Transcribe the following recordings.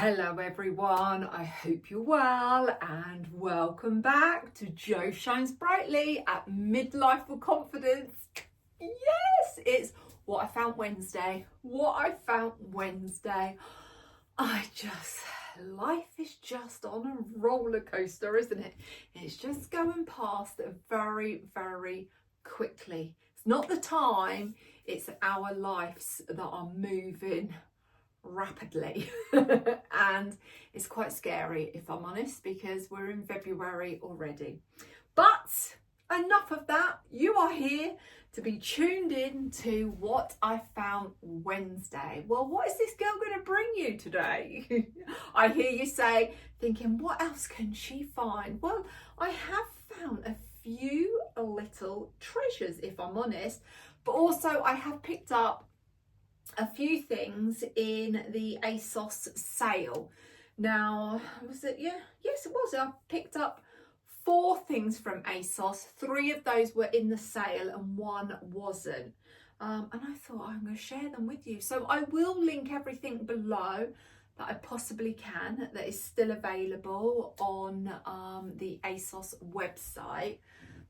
Hello everyone, I hope you're well and welcome back to Jo Shines Brightly at Midlife with Confidence. Yes, it's what I found Wednesday. Life is just on a roller coaster, isn't it? It's just going past very, very quickly. It's not the time, it's our lives that are moving rapidly and it's quite scary, if I'm honest, because we're in February already. But enough of that. You are here to be tuned in to what I found Wednesday. Well, what is this girl going to bring you today? I hear you say, thinking, what else can she find? Well, I have found a few little treasures, if I'm honest, but also I have picked up a few things in the ASOS sale. Now, was it? Yeah, yes, it was. I picked up 4 things from ASOS. 3 of those were in the sale and 1 wasn't. And I thought I'm going to share them with you. So I will link everything below that I possibly can that is still available on the ASOS website.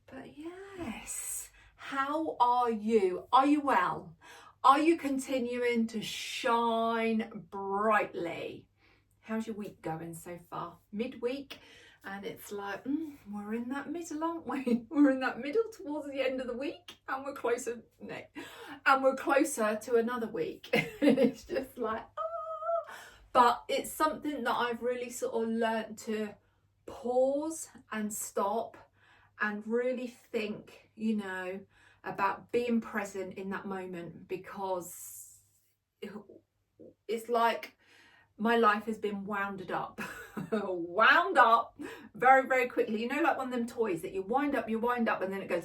But yes, how are you? Are you well? Are you continuing to shine brightly? How's your week going so far? Midweek, and it's like, we're in that middle, aren't we? We're in that middle towards the end of the week, and we're closer to another week. It's just like, But it's something that I've really sort of learnt to pause and stop and really think, about being present in that moment, because it's like my life has been wound up very, very quickly. Like one of them toys that you wind up and then it goes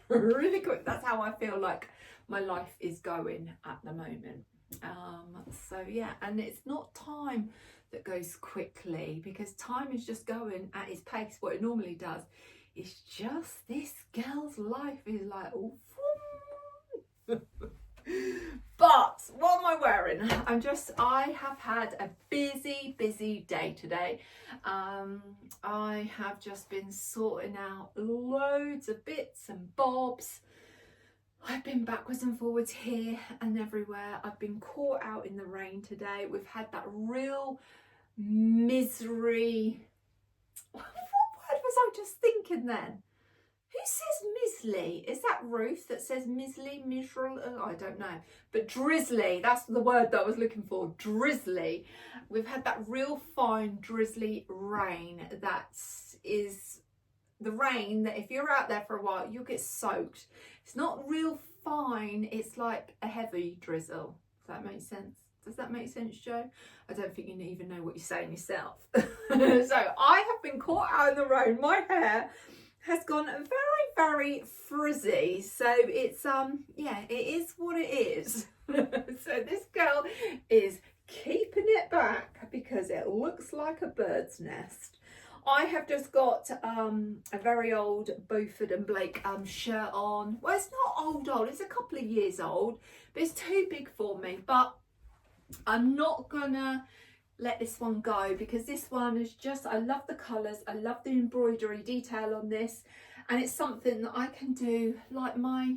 really quick. That's how I feel like my life is going at the moment. So yeah, and it's not time that goes quickly, because time is just going at its pace, what it normally does. It's just this girl's life is like, But what am I wearing? I have had a busy day today. I have just been sorting out loads of bits and bobs. I've been backwards and forwards here and everywhere. I've been caught out in the rain today. We've had that real misery. What was I just thinking then? Who says mizzly? Is that Ruth that says mizzly, miserable? I don't know. But drizzly, that's the word that I was looking for, drizzly. We've had that real fine drizzly rain. That is the rain that if you're out there for a while, you'll get soaked. It's not real fine, it's like a heavy drizzle. Does that make sense? Does that make sense, Jo? I don't think you even know what you're saying yourself. So I have been caught out in the rain. My hair has gone very, very frizzy. So it's, it is what it is. So this girl is keeping it back because it looks like a bird's nest. I have just got a very old Beaufort and Blake shirt on. Well, it's not old, it's a couple of years old, but it's too big for me. But I'm not gonna let this one go, because this one is just, I love the colours, I love the embroidery detail on this, and it's something that I can do like my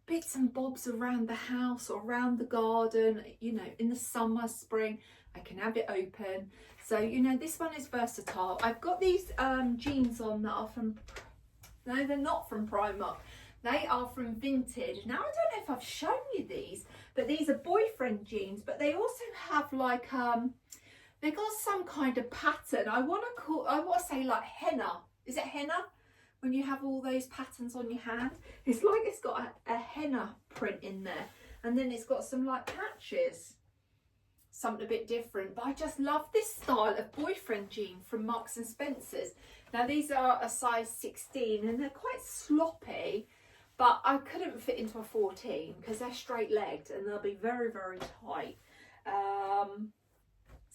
bits and bobs around the house or around the garden, in the summer, spring, I can have it open. So, this one is versatile. I've got these jeans on that are from, no, they're not from Primark. They are from Vinted. Now, I don't know if I've shown you these, but these are boyfriend jeans, but they also have like, they got some kind of pattern. I want to say like henna. Is it henna? When you have all those patterns on your hand, it's like it's got a henna print in there, and then it's got some like patches, something a bit different. But I just love this style of boyfriend jean from Marks and Spencer's. Now these are a size 16 and they're quite sloppy, but I couldn't fit into a 14 because they're straight legged and they'll be very, very tight.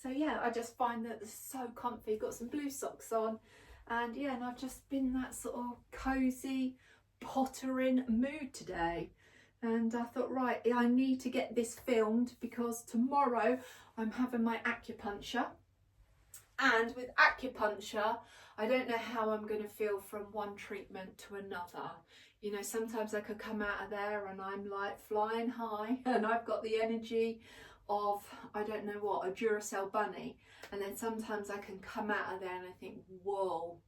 So yeah, I just find that they're so comfy. Got some blue socks on, and yeah, and I've just been that sort of cozy, pottering mood today. And I thought, right, I need to get this filmed because tomorrow I'm having my acupuncture. And with acupuncture, I don't know how I'm going to feel from one treatment to another. You know, sometimes I could come out of there and I'm like flying high and I've got the energy of, I don't know what, a Duracell bunny. And then sometimes I can come out of there and I think, whoa,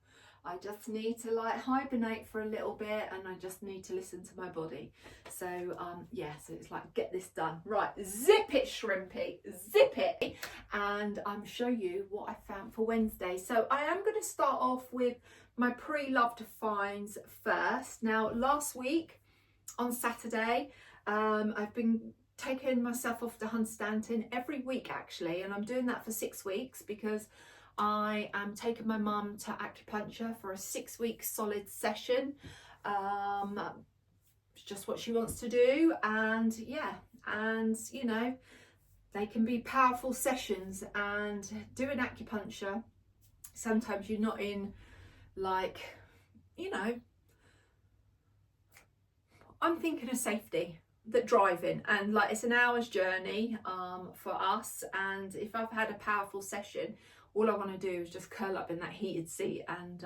I just need to like hibernate for a little bit and I just need to listen to my body. So yeah, so it's like, get this done. Right, zip it, shrimpy, zip it. And show you what I found for Wednesday. So I am going to start off with my pre-loved finds first. Now, last week on Saturday, I've been taking myself off to Hunstanton every week actually, and I'm doing that for 6 weeks because I am taking my mum to acupuncture for a 6-week solid session. It's just what she wants to do, and yeah, and you know, they can be powerful sessions. And doing acupuncture, sometimes you're not in, like, you know, I'm thinking of safety, that driving, and like it's an hour's journey for us, and if I've had a powerful session, all I want to do is just curl up in that heated seat and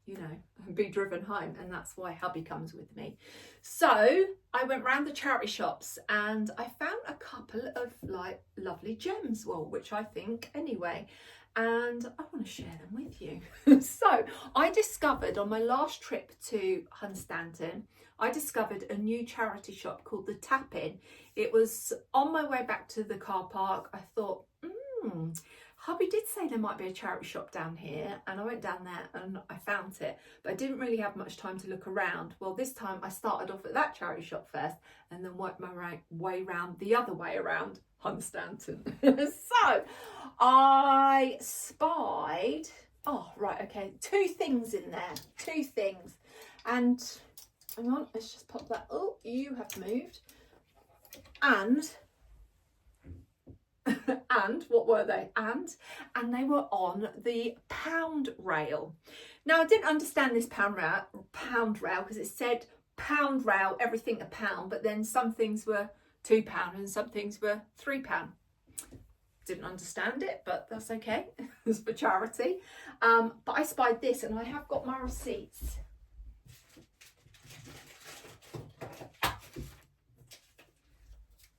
you know, be driven home. And that's why hubby comes with me. So I went round the charity shops and I found a couple of like lovely gems, well, which I think anyway, and I want to share them with you. So I discovered on my last trip to Hunstanton, I discovered a new charity shop called the Tap In. It was on my way back to the car park. I thought, hubby did say there might be a charity shop down here, and I went down there and I found it, but I didn't really have much time to look around. Well, this time I started off at that charity shop first and then worked my way round the other way around Hunstanton. So I spied, oh right, okay, 2 things in there, 2 things. And hang on, let's just pop that, oh, you have moved. And what were they? And they were on the pound rail. Now I didn't understand this pound rail because it said pound rail, everything a pound, but then some things were £2 and some things were £3. Didn't understand it, but that's okay. It's for charity. But I spied this and I have got my receipts.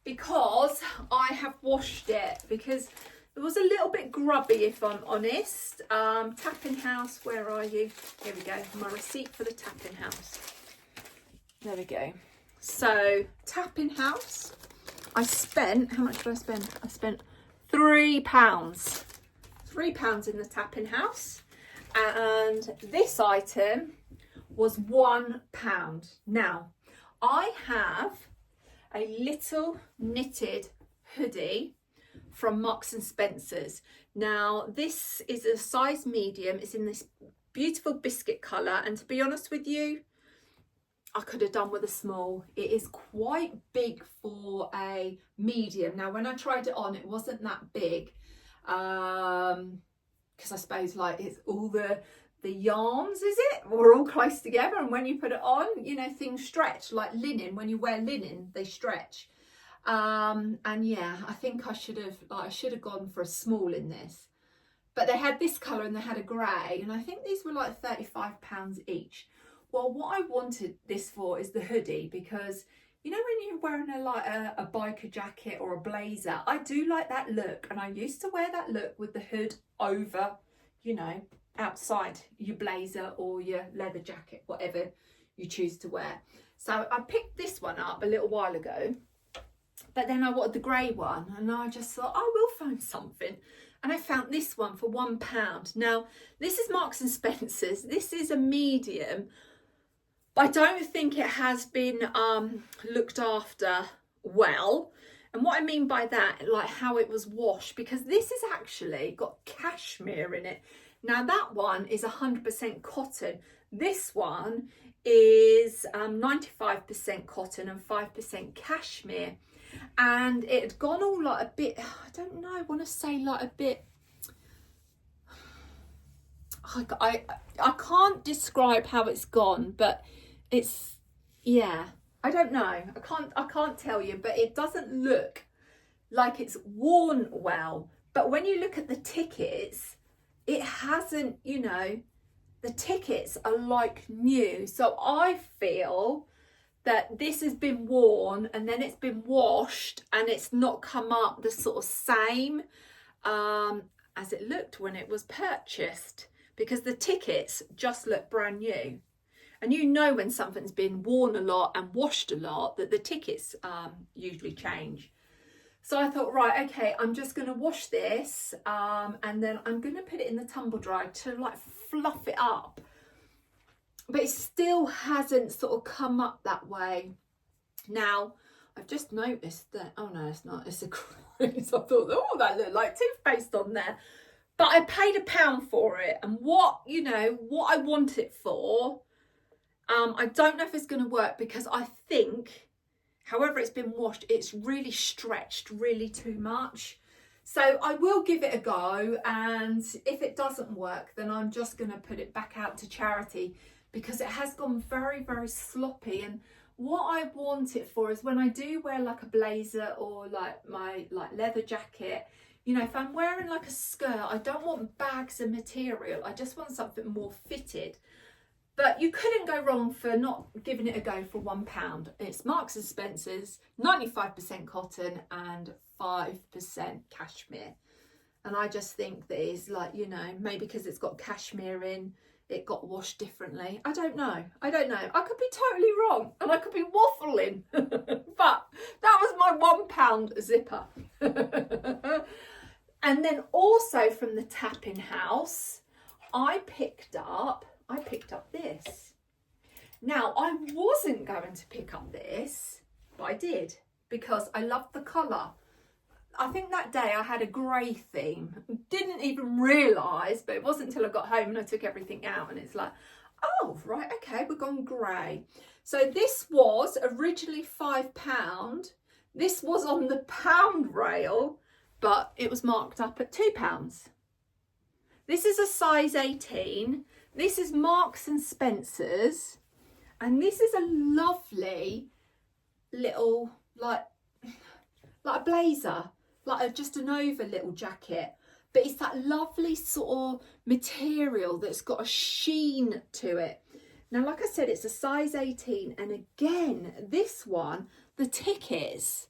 Because I have washed it, because it was a little bit grubby, if I'm honest. Tapping House, where are you? Here we go, my receipt for the Tapping House. There we go. So, Tapping House, I spent, how much did I spend? I spent £3. £3 in the Tapping House. And this item was £1. Now, I have a little knitted hoodie from Marks and Spencer's. Now this is a size medium, it's in this beautiful biscuit colour, and to be honest with you, I could have done with a small. It is quite big for a medium. Now when I tried it on, it wasn't that big, because I suppose like it's all the yarns, is it? We're all close together, and when you put it on, you know, things stretch like linen. When you wear linen, they stretch. And yeah, I think I should have gone for a small in this. But they had this colour and they had a grey, and I think these were like £35 each. Well, what I wanted this for is the hoodie, because you know when you're wearing a biker jacket or a blazer, I do like that look, and I used to wear that look with the hood over, you know, outside your blazer or your leather jacket, whatever you choose to wear. So I picked this one up a little while ago, but then I wanted the grey one, and I just thought I will find something, and I found this one for £1. Now this is Marks and Spencer's. This is a medium, but I don't think it has been looked after well. And what I mean by that, like how it was washed, because this has actually got cashmere in it. Now that one is 100% cotton. This one is 95% cotton and 5% cashmere. And it had gone all like a bit, I don't know, I want to say like a bit, I can't describe how it's gone, but it's, yeah, I don't know. I can't tell you, but it doesn't look like it's worn well. But when you look at the tickets, it hasn't, you know, the tickets are like new. So I feel that this has been worn and then it's been washed and it's not come up the sort of same as it looked when it was purchased, because the tickets just look brand new. And you know when something's been worn a lot and washed a lot that the tickets usually change. So I thought, right, okay, I'm just going to wash this and then I'm going to put it in the tumble dryer to like fluff it up. But it still hasn't sort of come up that way. Now, I've just noticed that, oh no, it's not, it's a crease. I thought, oh, that looked like toothpaste on there. But I paid £1 for it. And what, you know, what I want it for, I don't know if it's going to work, because I think, however it's been washed, it's really stretched really too much. So I will give it a go, and if it doesn't work, then I'm just going to put it back out to charity, because it has gone very, very sloppy. And what I want it for is when I do wear like a blazer or like my leather jacket, you know, if I'm wearing like a skirt, I don't want bags of material. I just want something more fitted. But you couldn't go wrong for not giving it a go for £1. It's Marks and Spencer's, 95% cotton and 5% cashmere. And I just think that it's like, you know, maybe because it's got cashmere in, it got washed differently. I don't know. I could be totally wrong and I could be waffling. But that was my £1 zipper. And then also from the Tapping House, I picked up this. Now, I wasn't going to pick up this, but I did, because I loved the colour. I think that day I had a grey theme. Didn't even realise, but it wasn't until I got home and I took everything out and it's like, oh, right, okay, we've gone grey. So this was originally £5. This was on the pound rail, but it was marked up at £2. This is a size 18. This is Marks and Spencer's. And this is a lovely little, like a blazer, like just an over little jacket. But it's that lovely sort of material that's got a sheen to it. Now, like I said, it's a size 18. And again, this one, the tickets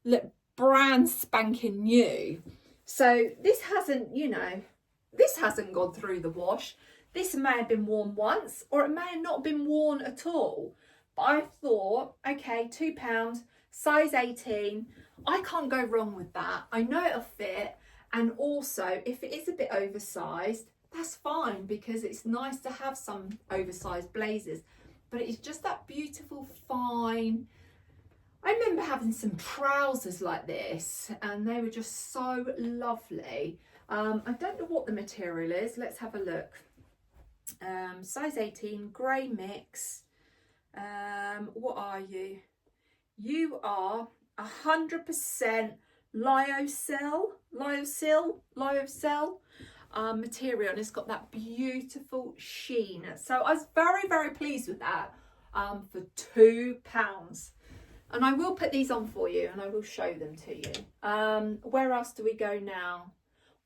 look brand spanking new. So this hasn't, you know, this hasn't gone through the wash. This may have been worn once, or it may have not been worn at all. But I thought, okay, £2, size 18. I can't go wrong with that. I know it'll fit. And also, if it is a bit oversized, that's fine, because it's nice to have some oversized blazers. But it's just that beautiful, fine. I remember having some trousers like this, and they were just so lovely. I don't know what the material is. Let's have a look. Size 18, grey mix. What are you? You are 100% lyocell material, and it's got that beautiful sheen. So I was very, very pleased with that for £2. And I will put these on for you and I will show them to you. Where else do we go now?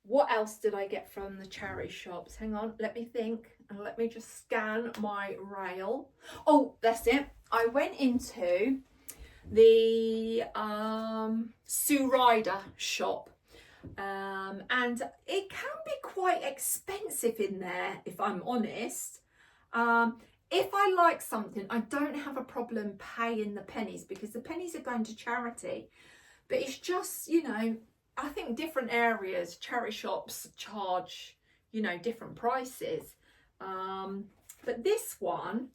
What else did I get from the charity shops? Hang on, let me think. And let me just scan my rail. Oh, that's it. I went into the Sue Ryder shop. And it can be quite expensive in there, if I'm honest. If I like something, I don't have a problem paying the pennies, because the pennies are going to charity. But it's just, you know, I think different areas, charity shops charge, you know, different prices. But this one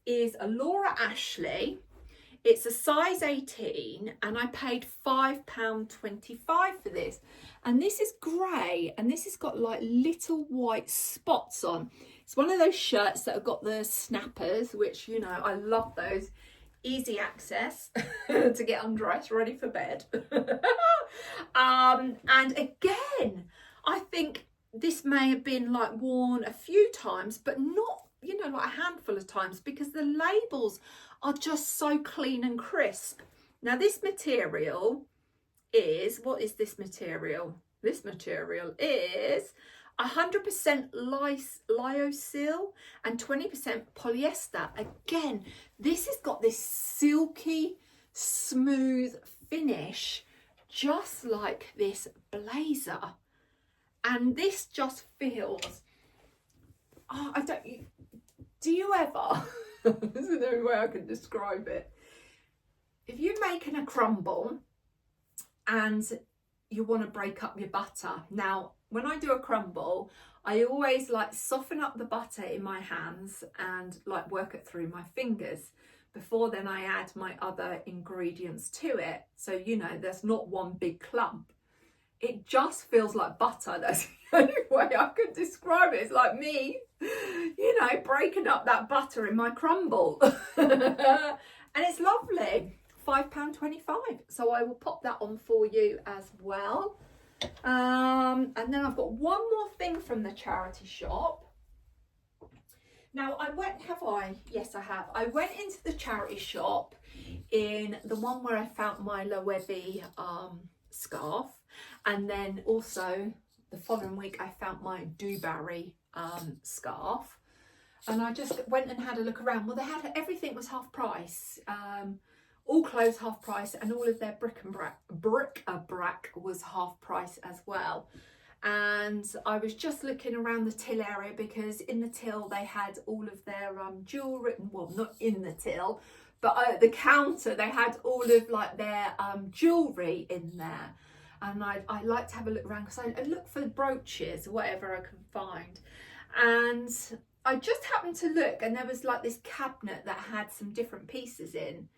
is a Laura Ashley. It's a size 18 and I paid £5.25 for this. And this is grey and this has got like little white spots on. It's one of those shirts that have got the snappers, which, you know, I love those. Easy access to get undressed, ready for bed. And again, I think this may have been like worn a few times, but not, you know, like a handful of times, because the labels are just so clean and crisp. Now this material is, what is this material? This material is 100% lyocell and 20% polyester. Again, this has got this silky, smooth finish, just like this blazer. And this just feels, oh, do you ever, there's no way I can describe it. If you're making a crumble and you want to break up your butter. Now, when I do a crumble, I always like soften up the butter in my hands and like work it through my fingers. Before then I add my other ingredients to it. So, you know, there's not one big clump. It just feels like butter. That's the only way I could describe it. It's like me, you know, breaking up that butter in my crumble. And it's lovely. £5.25. So I will pop that on for you as well. And then I've got one more thing from the charity shop. Now yes I have. I went into the charity shop in the one where I found my Loewe scarf, and then also the following week I found my Dewberry scarf, and I just went and had a look around. Well, they had, everything was half price, all clothes half price, and all of their bric-a-brac was half price as well. And I was just looking around the till area, because in the till they had all of their jewellery, well, not in the till, but at the counter they had all of like their jewellery in there. And I like to have a look around, because I look for brooches or whatever I can find. And I just happened to look, and there was like this cabinet that had some different pieces in,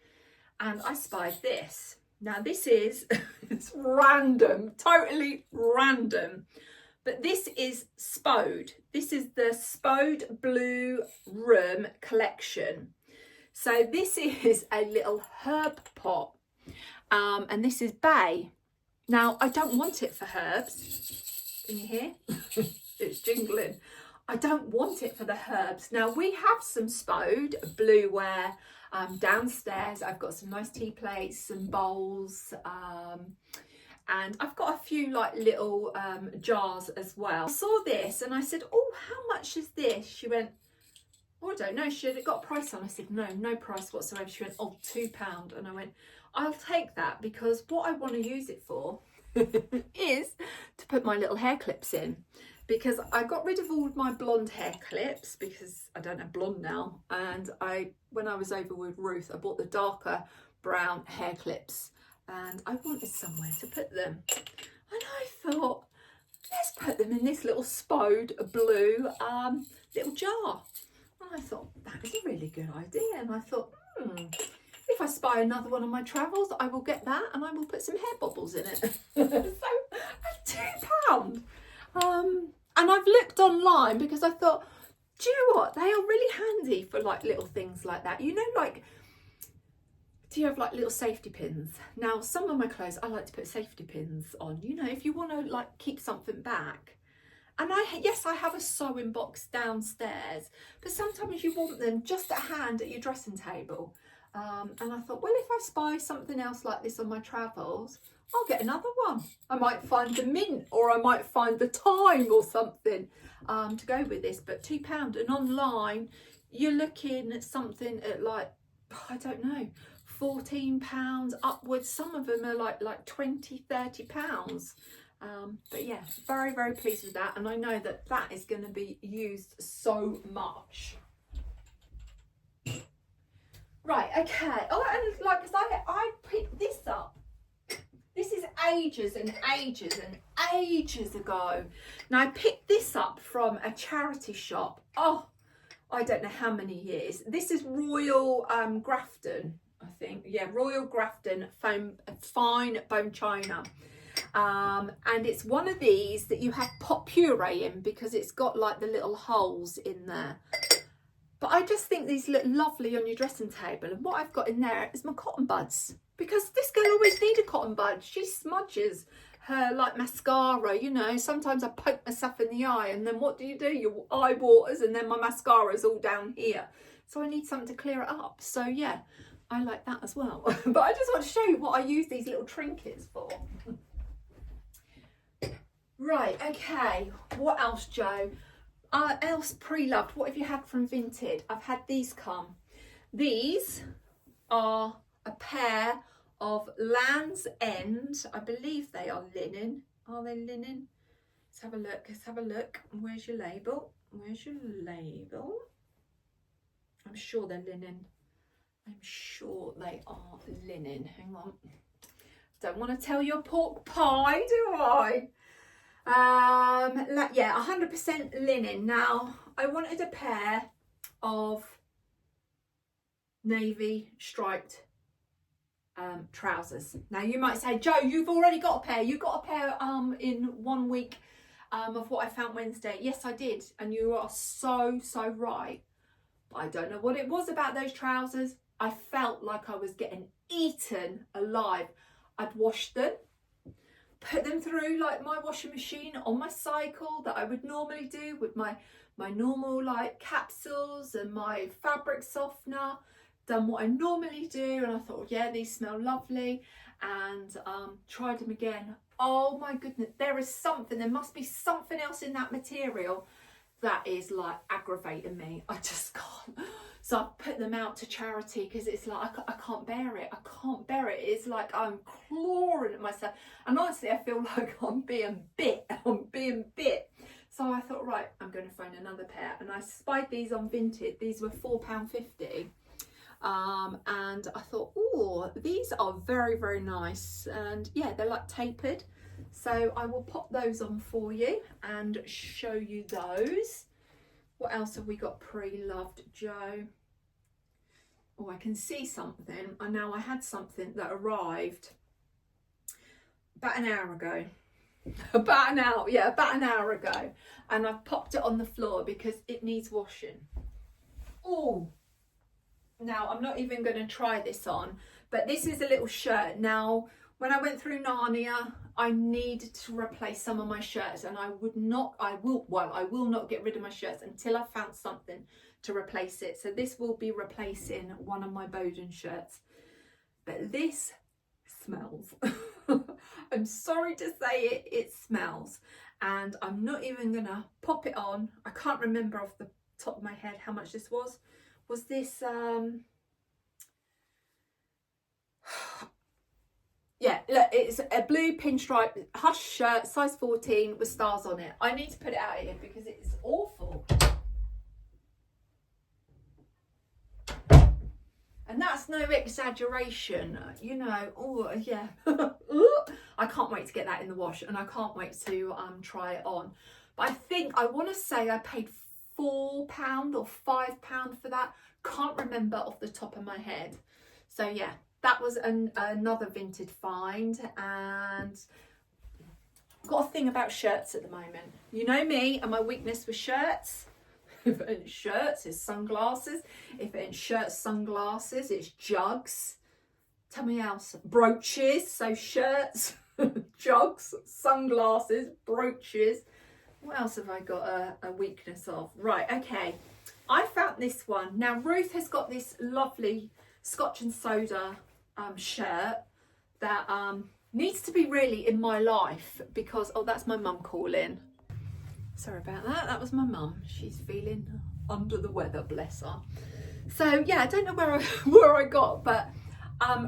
and I spied this. Now this is, it's random, totally random, but this is Spode. This is the Spode Blue Room collection. So this is a little herb pot, and this is bay. Now I don't want it for herbs. Can you hear? It's jingling. I don't want it for the herbs. Now we have some Spode blueware downstairs. I've got some nice tea plates, some bowls, and I've got a few like little jars as well. I saw this and I said, oh, how much is this? She went, oh, I don't know. She had got a price on. I said, no price whatsoever. She went, oh, £2. And I went, I'll take that, because what I want to use it for is to put my little hair clips in. Because I got rid of all of my blonde hair clips, because I don't have blonde now. And when I was over with Ruth, I bought the darker brown hair clips, and I wanted somewhere to put them. And I thought, let's put them in this little Spode blue little jar. And I thought, that is a really good idea. And I thought, if I spy another one on my travels, I will get that, and I will put some hair bubbles in it. So at £2. And I've looked online, because I thought, do you know what? They are really handy for like little things like that. You know, like, do you have like little safety pins? Now, some of my clothes, I like to put safety pins on, you know, if you want to like keep something back. And yes, I have a sewing box downstairs, but sometimes you want them just at hand at your dressing table. And I thought, well, if I spy something else like this on my travels, I'll get another one. I might find the mint, or I might find the thyme or something to go with this. But £2, and online you're looking at something at like, I don't know, £14 upwards. Some of them are like £20-30. But yeah, very, very pleased with that, and I know that that is going to be used so much. Right, okay. Oh, and like I picked this up. This is ages and ages and ages ago. Now, I picked this up from a charity shop. Oh, I don't know how many years. This is Royal Grafton, I think. Yeah, Royal Grafton fine bone china. And it's one of these that you have pot puree in, because it's got like the little holes in there. But I just think these look lovely on your dressing table. And what I've got in there is my cotton buds, because this girl always needs a cotton bud. She smudges her like mascara, you know. Sometimes I poke myself in the eye, and then what do? Your eye waters, and then my mascara's all down here. So I need something to clear it up. So yeah, I like that as well. But I just want to show you what I use these little trinkets for. Right, okay, what else, Jo? Else Preloved, what have you had from Vinted? I've had these come. These are a pair of Land's End. I believe they are linen. Are they linen? Let's have a look, let's have a look. Where's your label? Where's your label? I'm sure they're linen. I'm sure they are linen. Hang on. Don't want to tell you a pork pie, do I? Yeah, 100% linen. Now, I wanted a pair of navy striped trousers. Now, you might say, Jo, you've already got a pair. You got a pair in 1 week of what I found Wednesday. Yes, I did. And you are so right. But I don't know what it was about those trousers. I felt like I was getting eaten alive. I'd washed them, put them through like my washing machine on my cycle that I would normally do with my normal like capsules and my fabric softener, done what I normally do, and I thought, yeah, these smell lovely, and tried them again. Oh my goodness, there must be something else in that material that is like aggravating me. I just can't. So I put them out to charity because it's like I can't bear it. I can't bear it. It's like I'm clawing at myself, and honestly I feel like I'm being bit. So I thought, right, I'm going to find another pair, and I spied these on Vinted. These were £4.50, and I thought, oh, these are very nice, and yeah, they're like tapered. So I will pop those on for you and show you those. What else have we got Preloved, Jo? Oh, I can see something. And now I had something that arrived about an hour ago. About an hour ago. And I've popped it on the floor because it needs washing. Oh, now I'm not even going to try this on, but this is a little shirt. Now, when I went through Narnia, I needed to replace some of my shirts, and I will not get rid of my shirts until I found something to replace it. So this will be replacing one of my Bowden shirts. But this smells. I'm sorry to say it smells. And I'm not even gonna pop it on. I can't remember off the top of my head how much this was. Was this yeah, look, it's a blue pinstripe hush shirt, size 14 with stars on it. I need to put it out here because it's awful. And that's no exaggeration, you know. Oh, yeah. I can't wait to get that in the wash, and I can't wait to try it on. But I want to say I paid £4 or £5 for that. Can't remember off the top of my head. So yeah, that was another Vinted find. And I've got a thing about shirts at the moment. You know me and my weakness with shirts. If it ain't shirts, it's sunglasses. If it ain't shirts, sunglasses, it's jugs. Tell me else. Brooches. So shirts, jugs, sunglasses, brooches. What else have I got a weakness of? Right, okay. I found this one. Now, Ruth has got this lovely Scotch and Soda shirt that needs to be really in my life because, oh, that's my mum calling. Sorry about that. That was my mum. She's feeling under the weather, bless her. So yeah, I don't know where I got, but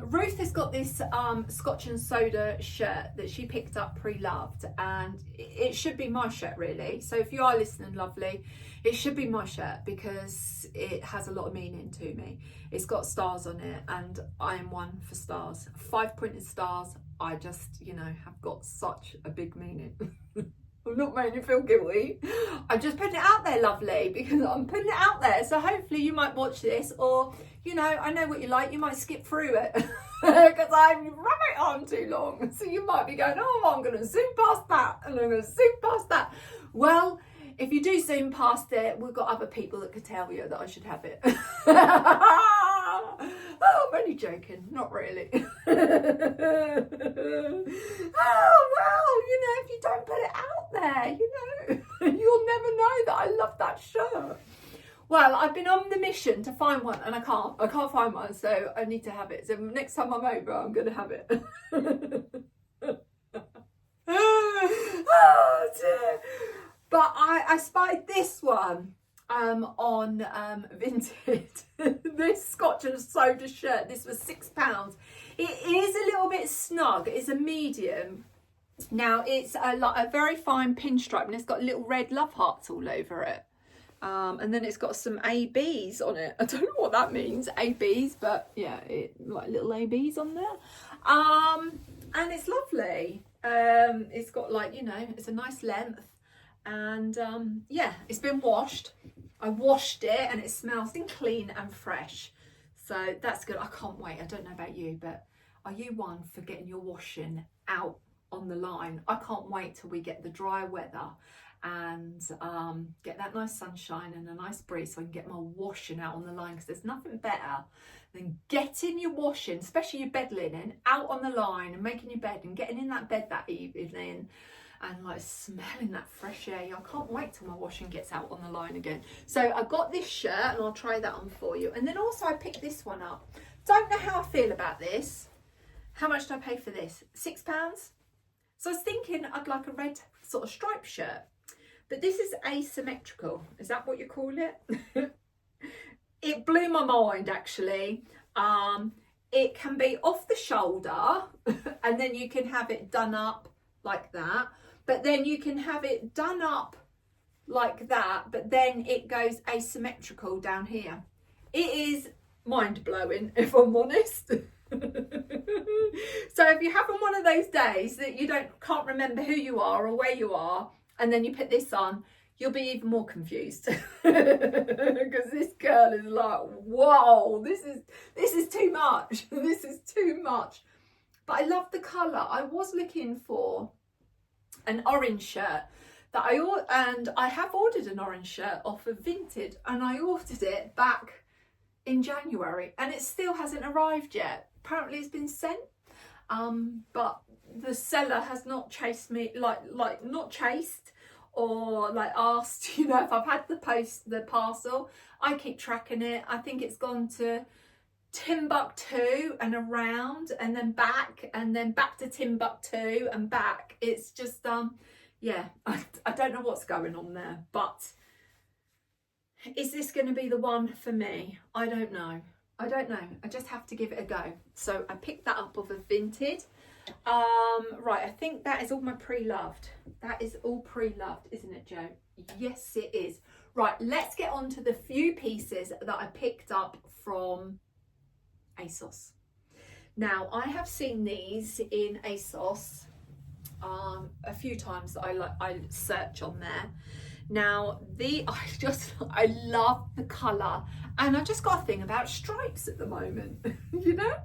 Ruth has got this Scotch and Soda shirt that she picked up Preloved, and it should be my shirt really. So if you are listening, lovely, it should be my shirt because it has a lot of meaning to me. It's got stars on it, and I am one for stars. 5 pointed stars. I just, you know, have got such a big meaning. I'm not making you feel guilty. I'm just putting it out there, lovely, because I'm putting it out there. So hopefully you might watch this, or, you know, I know what you like. You might skip through it because I run it on too long. So you might be going, oh, I'm going to zoom past that, and I'm going to zoom past that. Well, if you do zoom past it, we've got other people that could tell you that I should have it. Oh, I'm only joking, not really. Oh, well, you know, if you don't put it out there, you know, you'll never know that I love that shirt. Well, I've been on the mission to find one and I can't find one, so I need to have it. So next time I'm over, I'm going to have it. Oh dear. But I spotted this one on Vinted. This Scotch and Soda shirt, this was £6. It is a little bit snug. It's a medium. Now it's like a very fine pinstripe and it's got little red love hearts all over it. And then it's got some ABs on it. I don't know what that means, ABs, but yeah, like little ABs on there. And it's lovely. It's got like, you know, it's a nice length. And yeah, it's been washed. I washed it and it smells clean and fresh. So that's good. I can't wait. I don't know about you, but are you one for getting your washing out on the line? I can't wait till we get the dry weather and get that nice sunshine and a nice breeze so I can get my washing out on the line, because there's nothing better than getting your washing, especially your bed linen, out on the line and making your bed and getting in that bed that evening and like smelling that fresh air. I can't wait till my washing gets out on the line again. So I got this shirt and I'll try that on for you. And then also I picked this one up. Don't know how I feel about this. How much do I pay for this? £6. So I was thinking I'd like a red sort of striped shirt. But this is asymmetrical. Is that what you call it? It blew my mind, actually. It can be off the shoulder and then you can have it done up like that. But then you can have it done up like that, but then it goes asymmetrical down here. It is mind-blowing, if I'm honest. So if you're having one of those days that you can't remember who you are or where you are, and then you put this on, you'll be even more confused. Because this girl is like, whoa, this is too much. This is too much. But I love the colour. I was looking for an orange shirt and I have ordered an orange shirt off of Vinted, and I ordered it back in January and it still hasn't arrived yet. Apparently it's been sent, but the seller has not chased me, like not chased or like asked, you know, if I've had the parcel. I keep tracking it. I think it's gone to Timbuktu and around and then back to Timbuktu and back. It's just yeah, I don't know what's going on there, but is this going to be the one for me? I don't know. I just have to give it a go. So I picked that up off of Vinted. Right, I think that is all my pre-loved. That is all pre-loved, isn't it, Joe? Yes, it is. Right, let's get on to the few pieces that I picked up from ASOS. Now, I have seen these in ASOS a few times. I search on there. Now, I love the colour, and I just got a thing about stripes at the moment, you know,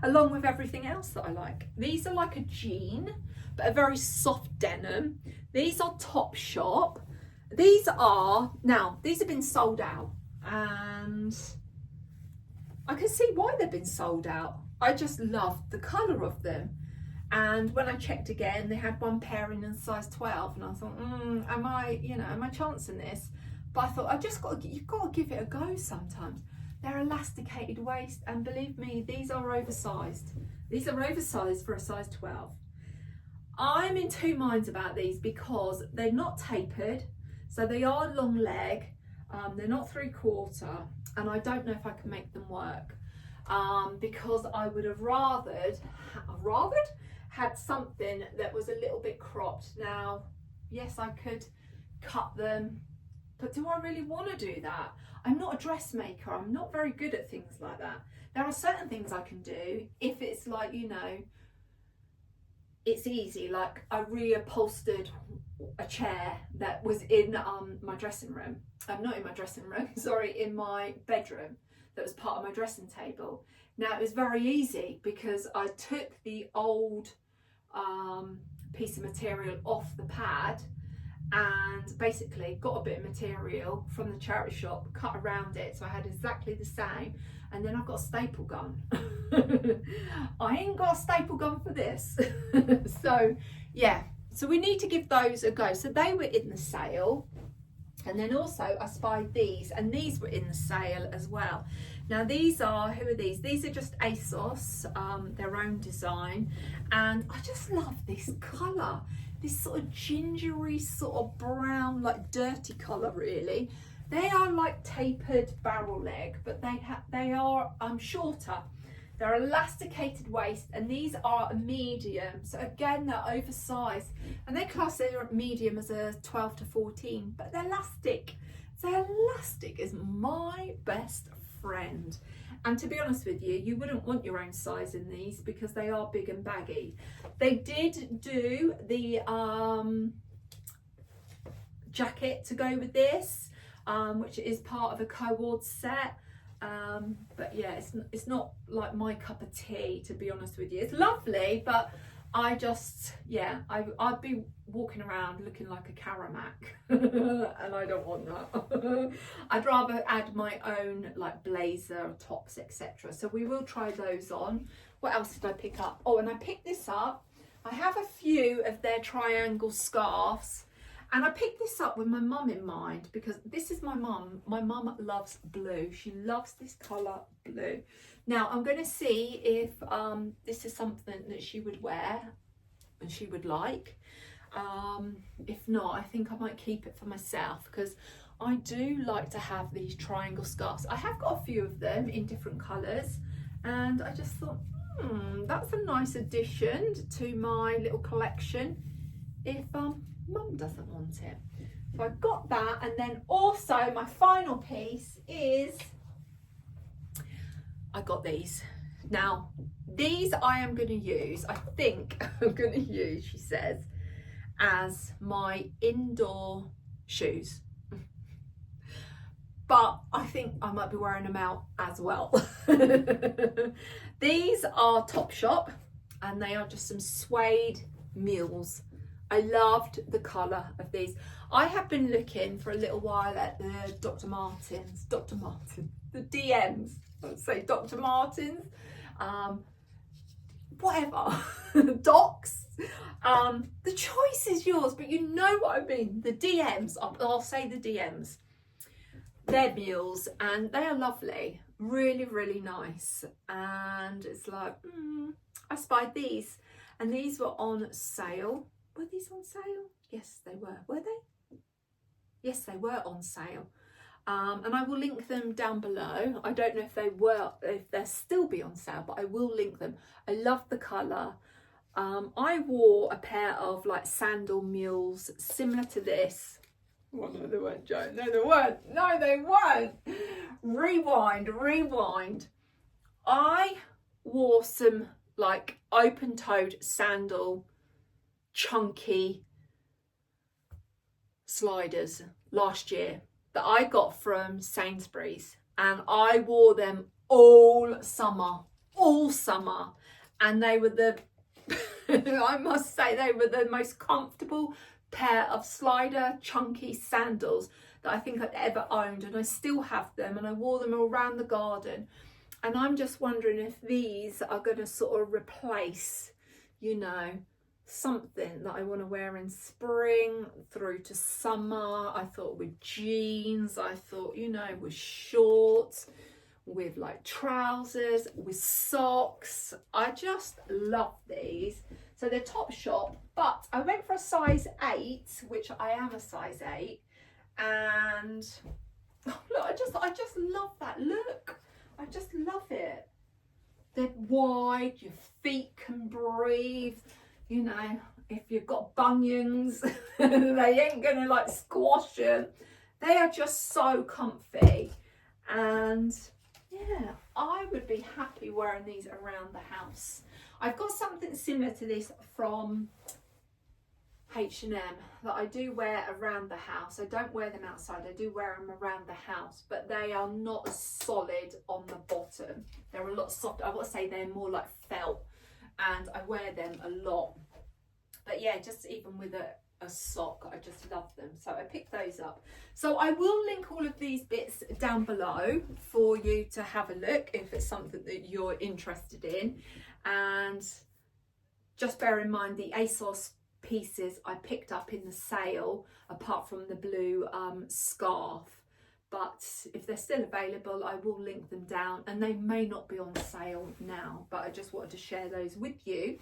along with everything else that I like. These are like a jean, but a very soft denim. These are Topshop. These have been sold out, and I can see why they've been sold out. I just love the colour of them. And when I checked again, they had one pairing in size 12, and I thought, am I chancing this? But I thought, you've got to give it a go sometimes. They're elasticated waist, and believe me, these are oversized. These are oversized for a size 12. I'm in two minds about these because they're not tapered, so they are long leg. They're not 3/4, and I don't know if I can make them work. Because I would have rathered had something that was a little bit cropped. Now, yes, I could cut them, but do I really want to do that? I'm not a dressmaker. I'm not very good at things like that. There are certain things I can do if it's like, you know, it's easy. Like I reupholstered a chair that was in my dressing room. Not in my dressing room, sorry, in my bedroom. That was part of my dressing table. Now, it was very easy because I took the old piece of material off the pad and basically got a bit of material from the charity shop, cut around it, so I had exactly the same, and then I've got a staple gun. I ain't got a staple gun for this. So yeah, so we need to give those a go. So they were in the sale. And then also I spied these, and these were in the sale as well. Now these are, who are these? These are just ASOS, their own design. And I just love this colour, this sort of gingery, sort of brown, like dirty colour really. They are like tapered barrel leg, but they are shorter. They're elasticated waist, and these are a medium. So again, they're oversized, and they class their medium as a 12 to 14, but they're elastic. So elastic is my best friend. And to be honest with you, you wouldn't want your own size in these because they are big and baggy. They did do the jacket to go with this, which is part of a co-ord set. But yeah, it's not like my cup of tea, to be honest with you. It's lovely, but I just, yeah, I'd be walking around looking like a Karamak and I don't want that. I'd rather add my own like blazer, tops, etc. So we will try those on. What else did I pick up? Oh, and I picked this up. I have a few of their triangle scarves. And I picked this up with my mum in mind because this is my mum. My mum loves blue. She loves this colour blue. Now I'm going to see if this is something that she would wear and she would like. If not, I think I might keep it for myself because I do like to have these triangle scarves. I have got a few of them in different colours, and I just thought, that's a nice addition to my little collection if Mum doesn't want it. So I got that, and then also my final piece is I got these. Now these I am going to use, I think I'm going to use, she says, as my indoor shoes. But I think I might be wearing them out as well. These are Topshop, and they are just some suede mules. I loved the colour of these. I have been looking for a little while at the Dr. Martens, the DMs, let's say Dr. Martens, whatever, Docs. The choice is yours, but you know what I mean. The DMs, I'll say the DMs. They're mules, and they are lovely, really, really nice. And it's like, I spied these, and these were on sale. Were these on sale? Yes, they were. Were they? Yes, they were on sale. And I will link them down below. I don't know if they'll still be on sale, but I will link them. I love the colour. I wore a pair of like sandal mules similar to this. Well, no, they weren't, Joe. No, they weren't. No, they weren't. Rewind. I wore some like open-toed sandal chunky sliders last year that I got from Sainsbury's, and I wore them all summer, and they were the I must say they were the most comfortable pair of slider chunky sandals that I think I'd ever owned, and I still have them, and I wore them all around the garden. And I'm just wondering if these are going to sort of replace, you know, something that I want to wear in spring through to summer. I thought with jeans, I thought, you know, with shorts, with like trousers, with socks. I just love these. So they're Topshop, but I went for a size 8, which I am a size 8, and oh, look, I just love that look. I just love it. They're wide, your feet can breathe. You know, if you've got bunions, they ain't gonna like squash you. They are just so comfy, and yeah, I would be happy wearing these around the house. I've got something similar to this from H&M that I do wear around the house. I don't wear them outside, I do wear them around the house, but they are not as solid on the bottom. They're a lot softer. I would say they're more like felt, and I wear them a lot. But yeah, just even with a sock. I just love them, so I picked those up. So I will link all of these bits down below for you to have a look if it's something that you're interested in. And just bear in mind the ASOS pieces I picked up in the sale, apart from the blue scarf. But if they're still available, I will link them down, and they may not be on sale now, but I just wanted to share those with you.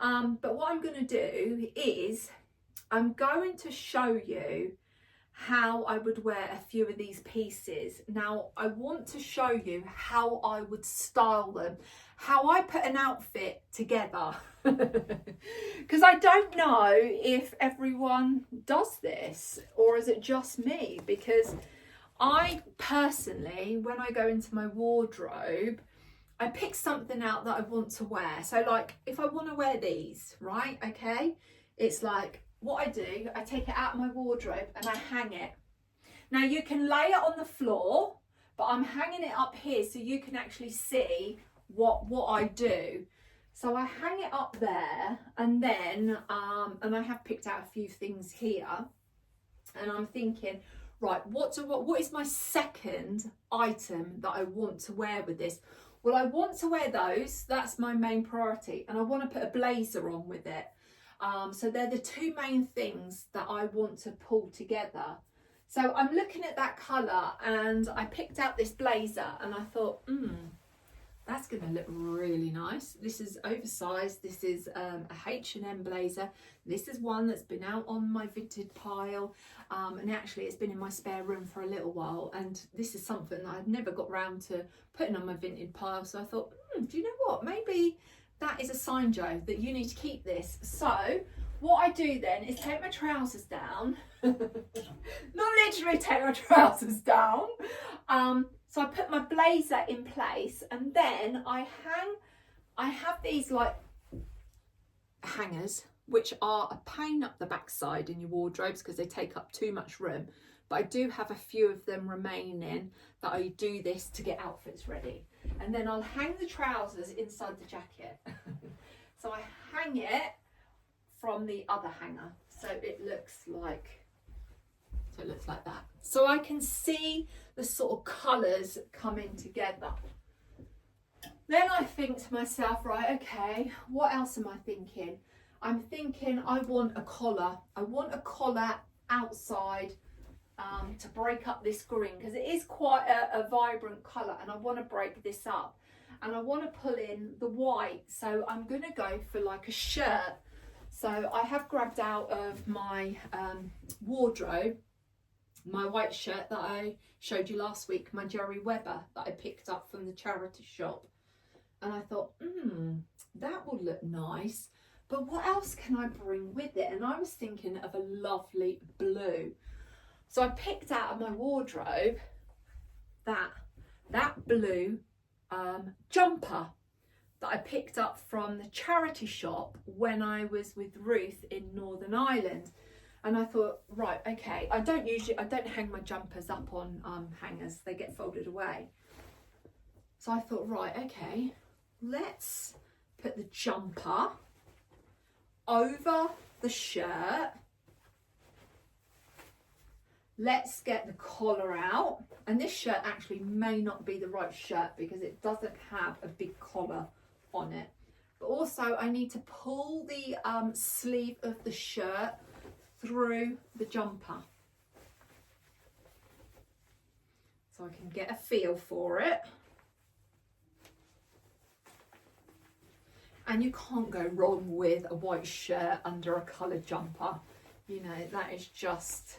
But what I'm going to do is I'm going to show you how I would wear a few of these pieces. Now, I want to show you how I would style them, how I put an outfit together, because I don't know if everyone does this, or is it just me? Because I personally, when I go into my wardrobe, I pick something out that I want to wear. So like if I want to wear these, right, okay, it's like what I do, I take it out of my wardrobe and I hang it. Now you can lay it on the floor, but I'm hanging it up here so you can actually see what I do. So I hang it up there, and then and I have picked out a few things here, and I'm thinking, right, what is my second item that I want to wear with this? Well, I want to wear those, that's my main priority, and I want to put a blazer on with it. So they're the two main things that I want to pull together. So I'm looking at that colour, and I picked out this blazer, and I thought, that's going to look really nice. This is oversized. This is a H&M blazer. This is one that's been out on my Vinted pile, and actually it's been in my spare room for a little while, and this is something that I'd never got round to putting on my Vinted pile. So I thought, do you know what, maybe that is a sign, Joe, that you need to keep this. So what I do then is take my trousers down, not literally take my trousers down, so I put my blazer in place, and then I have these like hangers, which are a pain up the backside in your wardrobes because they take up too much room. But I do have a few of them remaining that I do this to get outfits ready. And then I'll hang the trousers inside the jacket. So I hang it from the other hanger. So it looks like that. So I can see the sort of colours coming together. Then I think to myself, right, okay, what else am I thinking? I'm thinking I want a collar. I want a collar outside to break up this green, because it is quite a vibrant colour, and I want to break this up. And I want to pull in the white, so I'm going to go for like a shirt. So I have grabbed out of my wardrobe my white shirt that I showed you last week, my Jerry Weber that I picked up from the charity shop. And I thought, that will look nice, but what else can I bring with it? And I was thinking of a lovely blue. So I picked out of my wardrobe that blue jumper that I picked up from the charity shop when I was with Ruth in Northern Ireland. And I thought, right, okay, I don't hang my jumpers up on hangers, they get folded away. So I thought, right, okay, let's put the jumper over the shirt. Let's get the collar out. And this shirt actually may not be the right shirt because it doesn't have a big collar on it. But also I need to pull the sleeve of the shirt through the jumper so I can get a feel for it. And you can't go wrong with a white shirt under a coloured jumper. You know, that is just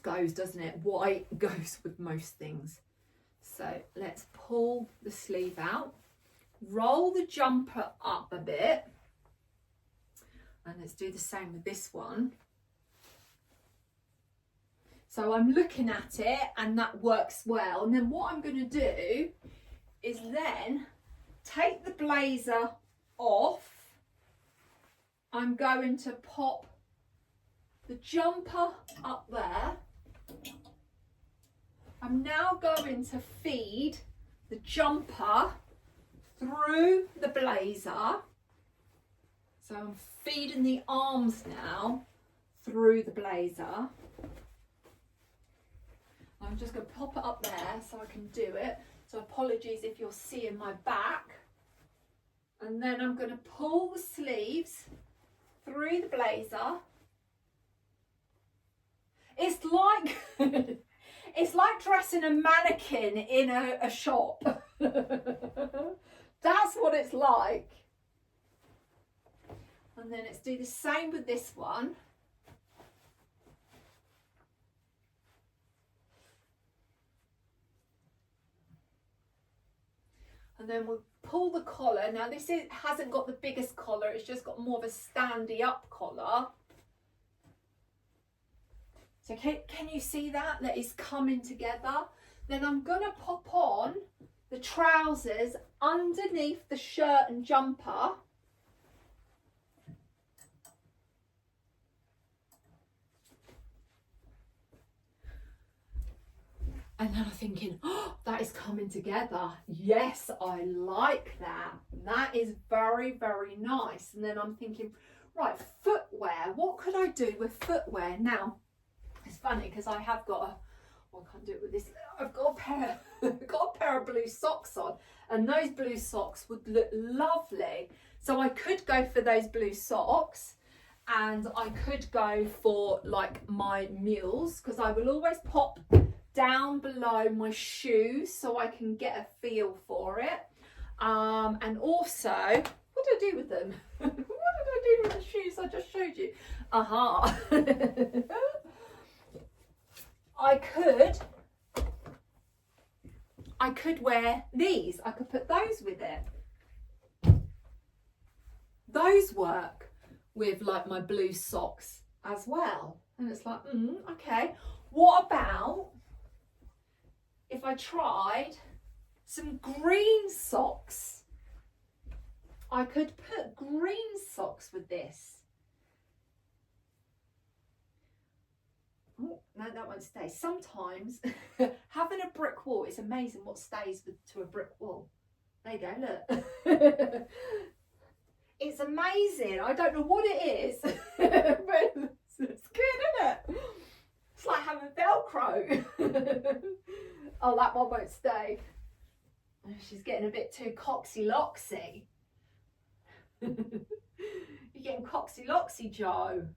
goes, doesn't it? White goes with most things. So let's pull the sleeve out, roll the jumper up a bit, and let's do the same with this one. So I'm looking at it and that works well. And then what I'm going to do is then take the blazer off. I'm going to pop the jumper up there. I'm now going to feed the jumper through the blazer. So I'm feeding the arms now through the blazer. I'm just going to pop it up there so I can do it. So apologies if you're seeing my back. And then I'm going to pull the sleeves through the blazer. It's like it's like dressing a mannequin in a shop. That's what it's like. And then let's do the same with this one. And then we'll pull the collar. Now this hasn't got the biggest collar, it's just got more of a standy up collar. So can you see that is coming together? Then I'm going to pop on the trousers underneath the shirt and jumper. And then I'm thinking, oh, that is coming together. Yes, I like that. That is very, very nice. And then I'm thinking, right, footwear. What could I do with footwear? Now, it's funny because I have got I can't do it with this. I've got a pair of blue socks on, and those blue socks would look lovely. So I could go for those blue socks, and I could go for like my mules, because I will always pop down below my shoes so I can get a feel for it. And also, what did I do with them? What did I do with the shoes I just showed you? Aha. I could wear these. I could put those with it. Those work with like my blue socks as well. And it's like, okay. What about if I tried some green socks? I could put green socks with this. Oh, no, that won't stay. Sometimes having a brick wall, it's amazing what stays to a brick wall. There you go, look. It's amazing. I don't know what it is, but it's good, isn't it? It's like having Velcro. Oh, that one won't stay. She's getting a bit too coxy-loxy. You're getting coxy-loxy, Joe.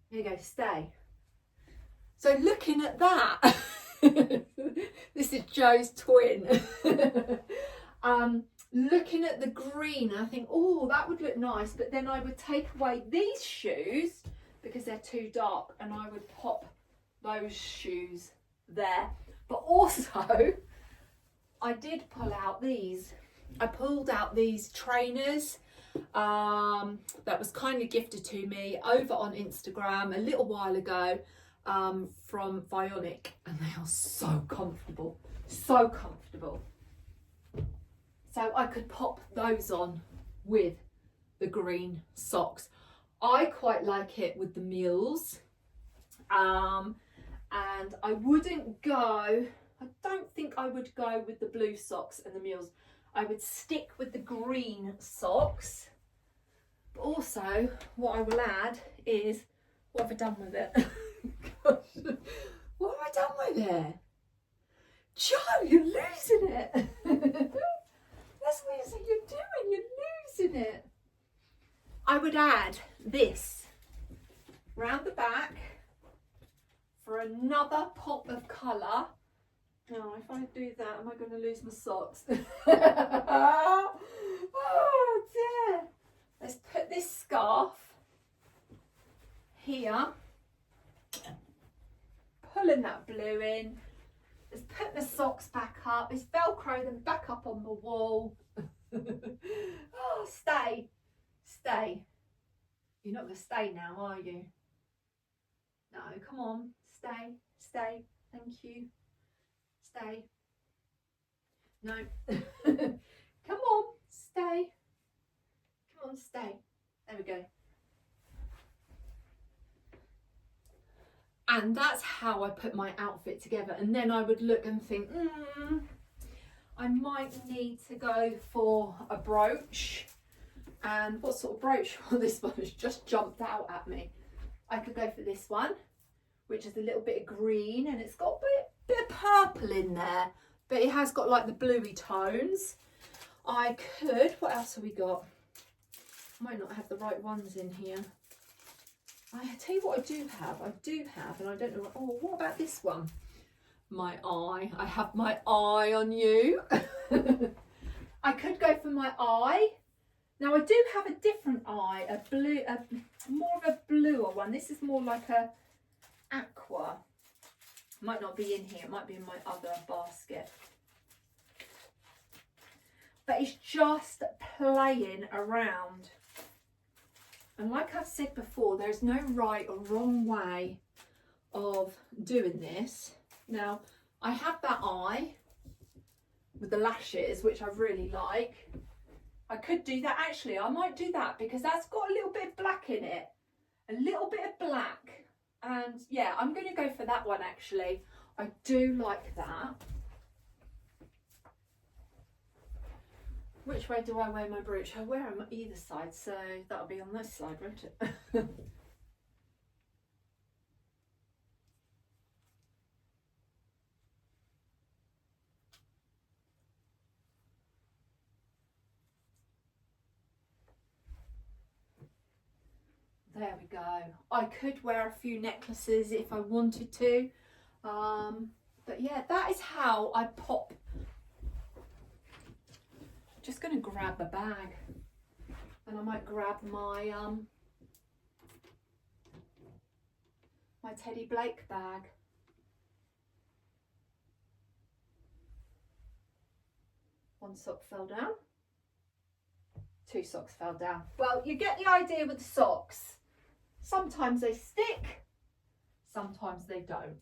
Here you go, stay. So looking at that, this is Joe's twin. Looking at the green, I think, oh, that would look nice. But then I would take away these shoes because they're too dark, and I would pop those shoes there. But also, I did pull out these. I pulled out these trainers that was kindly gifted to me over on Instagram a little while ago from Vionic, and they are so comfortable, so comfortable. So I could pop those on with the green socks. I quite like it with the mules, and I wouldn't go, I don't think I would go with the blue socks and the mules. I would stick with the green socks. But also, what I will add is, what have I done with it? Gosh, what have I done with it? Joe, you're losing it. That's what you're doing, you're losing it. I would add this round the back for another pop of colour. Now, if I do that, am I going to lose my socks? Oh dear. Let's put this scarf here, pulling that blue in. Let's put the socks back up. Let's Velcro them back up on the wall. Oh, stay. Stay. You're not going to stay now, are you? No, come on. Stay. Stay. Thank you. Stay. No. Come on. Stay. Come on, stay. There we go. And that's how I put my outfit together. And then I would look and think, I might need to go for a brooch. And what sort of brooch? Well, this one has just jumped out at me. I could go for this one, which is a little bit of green, and it's got a bit of purple in there, but it has got like the bluey tones. I could, what else have we got? Might not have the right ones in here. I tell you what I do have, and I don't know, oh, what about this one? My eye, I have my eye on you. I could go for my eye. Now I do have a different eye, a blue, more of a bluer one. This is more like a aqua. Might not be in here, it might be in my other basket. But it's just playing around. And like I've said before, there's no right or wrong way of doing this. Now, I have that eye with the lashes, which I really like. I could do that, actually. I might do that because that's got a little bit of black in it. A little bit of black. And yeah, I'm going to go for that one, actually. I do like that. Which way do I wear my brooch? I wear them either side, so that'll be on this side, won't it? There we go. I could wear a few necklaces if I wanted to. But yeah, that is how I pop. Just going to grab a bag, and I might grab my my Teddy Blake bag. One sock fell down. 2 socks fell down. Well, you get the idea with the socks. Sometimes they stick, sometimes they don't.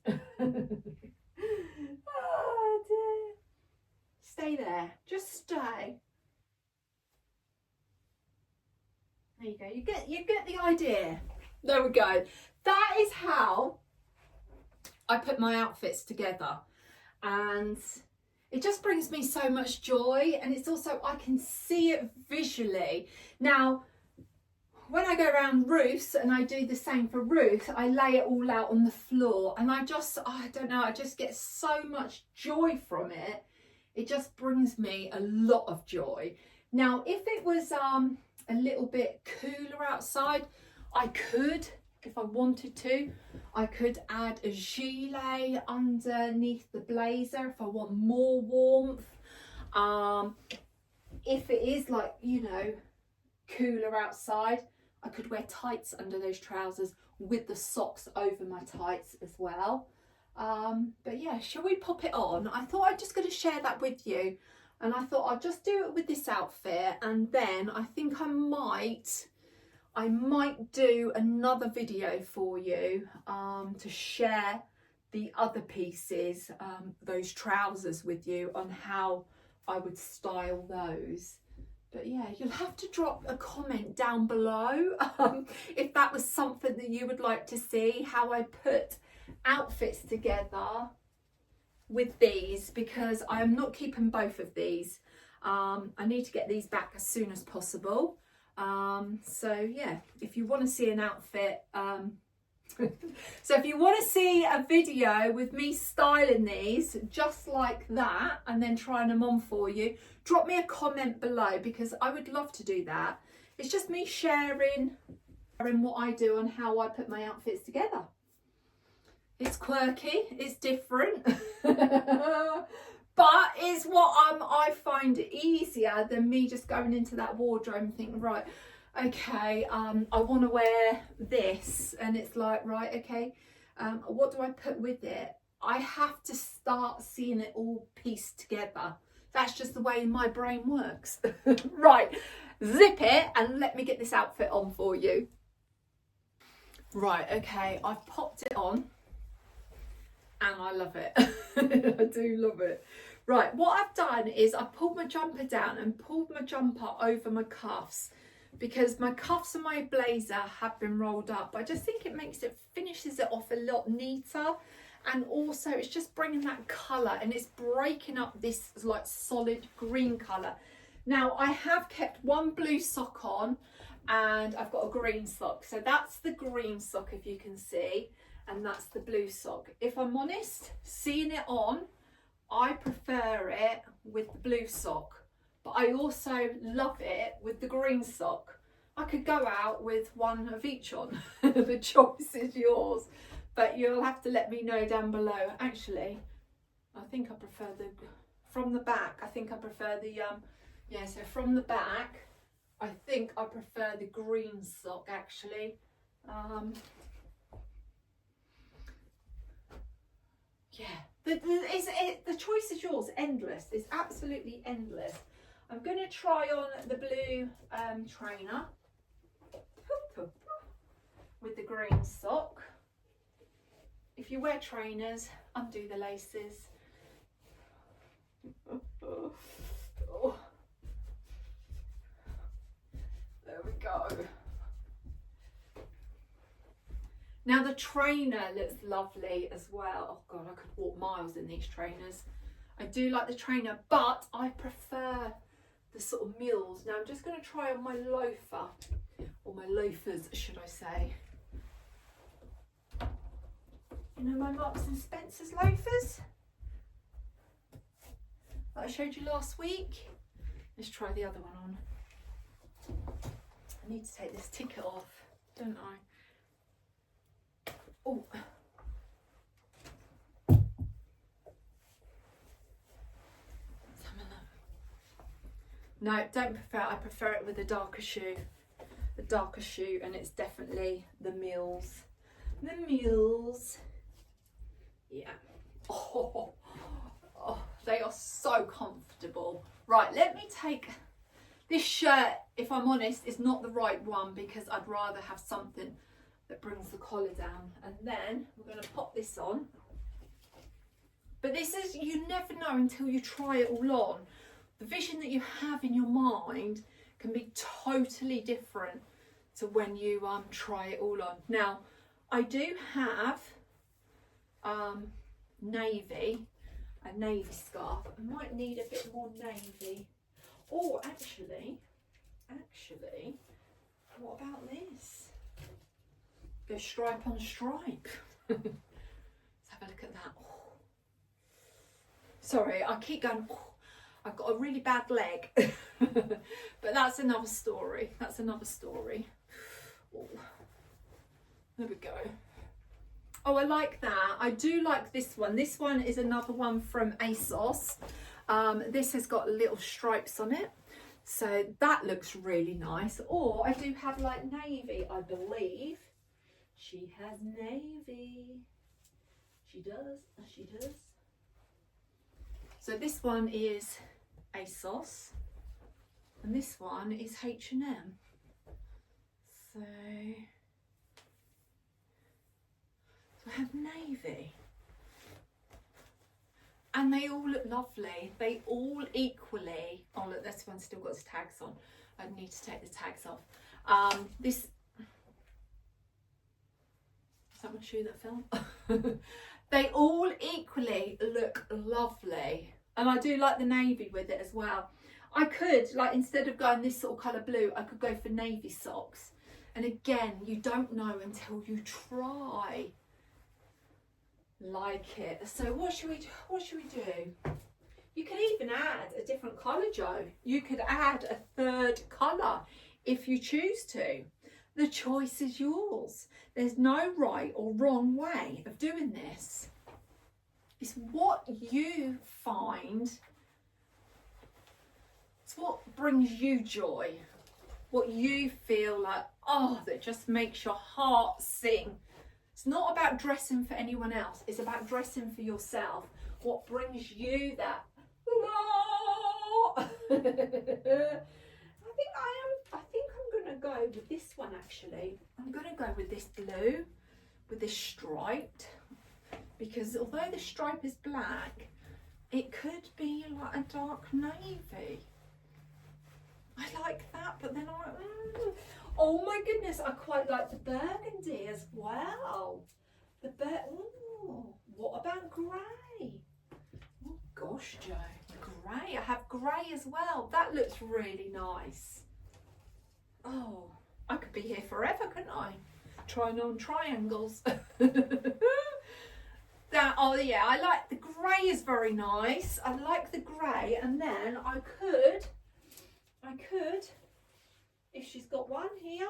Oh dear. Stay there, just stay. There you go, you get the idea. There we go. That is how I put my outfits together, and it just brings me so much joy, and it's also, I can see it visually. Now, when I go around roofs, and I do the same for roofs, I lay it all out on the floor, and I don't know, I just get so much joy from it. It just brings me a lot of joy. Now, if it was a little bit cooler outside, I could, if I wanted to, I could add a gilet underneath the blazer if I want more warmth. If it is like, you know, cooler outside, I could wear tights under those trousers with the socks over my tights as well. But yeah, shall we pop it on? I thought I'm just going to share that with you. And I thought I'll just do it with this outfit, and then I think I might do another video for you to share the other pieces, those trousers with you, on how I would style those. But yeah, you'll have to drop a comment down below if that was something that you would like to see, how I put outfits together with these, because I am not keeping both of these. I need to get these back as soon as possible. So yeah, if you want to see an outfit, so if you want to see a video with me styling these just like that and then trying them on for you, drop me a comment below, because I would love to do that. It's just me sharing what I do and how I put my outfits together. It's quirky, it's different, but it's what I find easier than me just going into that wardrobe and thinking, right, okay, I want to wear this, and it's like, right, okay, what do I put with it? I have to start seeing it all pieced together. That's just the way my brain works. Right, zip it and let me get this outfit on for you. Right, okay, I've popped it on. And I love it. I do love it. Right, what I've done is I pulled my jumper down and pulled my jumper over my cuffs, because my cuffs and my blazer have been rolled up. I just think it finishes it off a lot neater, and also it's just bringing that colour, and it's breaking up this like solid green colour. Now I have kept one blue sock on and I've got a green sock. So that's the green sock, if you can see, and that's the blue sock. If I'm honest, seeing it on, I prefer it with the blue sock, but I also love it with the green sock. I could go out with one of each on. The choice is yours, but you'll have to let me know down below. Actually, I think I prefer the, from the back, I think I prefer the, yeah, so from the back, I think I prefer the green sock actually. Yeah, the choice is yours, endless. It's absolutely endless. I'm going to try on the blue trainer with the green sock. If you wear trainers, undo the laces. Oh. There we go. Now the trainer looks lovely as well. Oh God, I could walk miles in these trainers. I do like the trainer, but I prefer the sort of mules. Now I'm just going to try on my loafer, or my loafers, should I say. You know my Marks and Spencer's loafers that I showed you last week? Let's try the other one on. I need to take this ticket off, don't I? Oh. Let's have a look. No, don't prefer it. I prefer it with a darker shoe. A darker shoe, and it's definitely the mules. The mules. Yeah. Oh, they are so comfortable. Right, let me take this shirt. If I'm honest, is not the right one because I'd rather have something that brings the collar down. And then we're going to pop this on. But this is, you never know until you try it all on. The vision that you have in your mind can be totally different to when you try it all on. Now, I do have a navy scarf. I might need a bit more navy. Or actually, what about this? Go stripe on stripe. Let's have a look at that. Oh. Sorry, I keep going. Oh. I've got a really bad leg. But that's another story. That's another story. Oh. There we go. Oh, I like that. I do like this one. This one is another one from ASOS. This has got little stripes on it. So that looks really nice. Or I do have like navy, I believe. She has navy. She does. She does. So this one is ASOS. And this one is H&M. So I have navy. And they all look lovely. They all equally, oh look, this one's still got its tags on. I need to take the tags off. This, is that my shoe that fell? They all equally look lovely. And I do like the navy with it as well. I could, like, instead of going this sort of colour blue, I could go for navy socks. And again, you don't know until you try. Like it. So what should we do? You can even add a different colour, Joe. You could add a third colour if you choose to. The choice is yours. There's no right or wrong way of doing this. It's what you find. It's what brings you joy. What you feel like, oh, that just makes your heart sing. It's not about dressing for anyone else. It's about dressing for yourself. What brings you that? I think I'm gonna go with this one actually. I'm gonna go with this blue, with this striped, because although the stripe is black, it could be like a dark navy. I like that, but then oh my goodness, I quite like the burgundy as well. What about grey? Oh gosh, Joe, grey. grey. I have grey as well. That looks really nice. Oh, I could be here forever, couldn't I? Trying on triangles. That, oh yeah, I like the grey is very nice. I like the grey, and then I could, if she's got one here,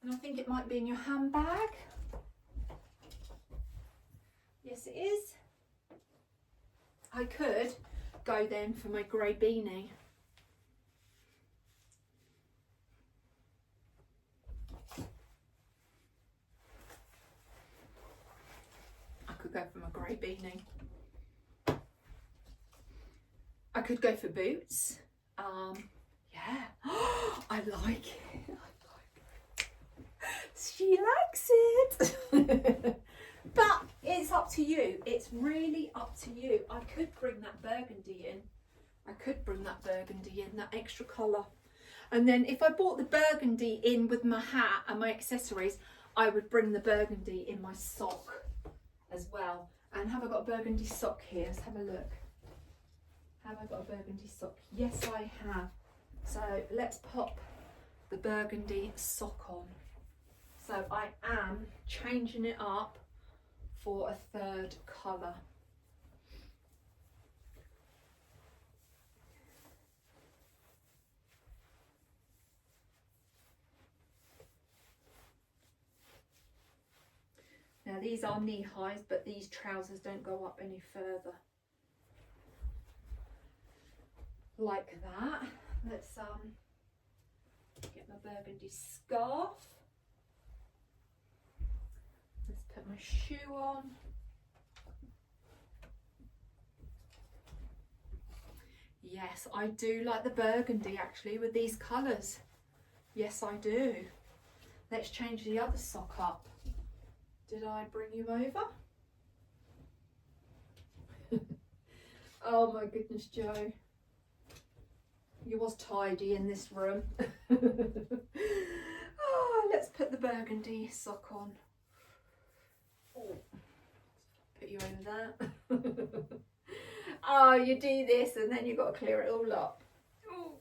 and I think it might be in your handbag. Yes, it is. I could go then for my grey beanie. I could go for my grey beanie. I could go for boots. Yeah. I like it. She likes it. But it's up to you. It's really up to you. I could bring that burgundy in. That extra colour. And then if I bought the burgundy in with my hat and my accessories, I would bring the burgundy in my sock as well. And have I got a burgundy sock here? Let's have a look. Have I got a burgundy sock? Yes, I have. So let's pop the burgundy sock on. So I am changing it up for a third colour. Now these are knee highs, but these trousers don't go up any further. Like that. Let's get my burgundy scarf. Let's put my shoe on. Yes, I do like the burgundy actually with these colours. Yes, I do. Let's change the other sock up. Did I bring you over? Oh my goodness, Joe. You was tidy in this room. Oh, let's put the burgundy sock on. Oh, put you over that. Oh, you do this and then you've got to clear it all up. Oh.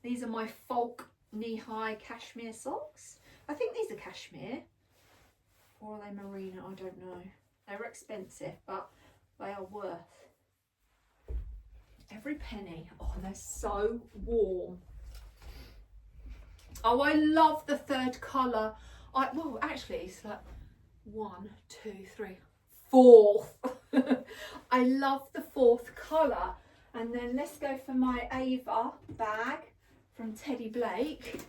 These are my folk knee-high cashmere socks. I think these are cashmere. Or are they merino? I don't know. They're expensive, but they are worth every penny. Oh, they're so warm. Oh, I love the third colour. Well, actually, it's like 1, 2, 3, 4th. I love the 4th colour. And then let's go for my Ava bag from Teddy Blake.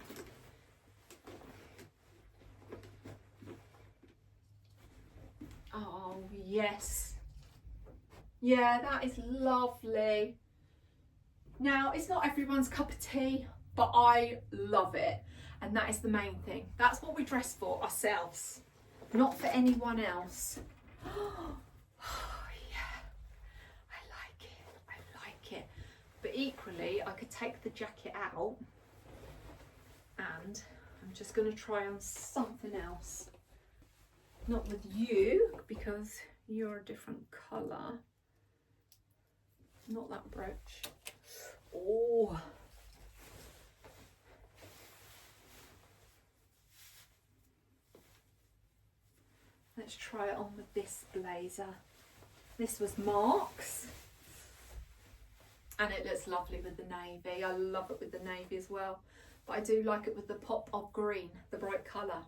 Oh, yes. Yeah, that is lovely. Now, it's not everyone's cup of tea, but I love it. And that is the main thing. That's what we dress for, ourselves, not for anyone else. Oh, yeah. I like it. But equally, I could take the jacket out and I'm just going to try on something else. Not with you, because you're a different colour. Not that brooch. Oh. Let's try it on with this blazer. This was Mark's. And it looks lovely with the navy. I love it with the navy as well. But I do like it with the pop of green, the bright colour.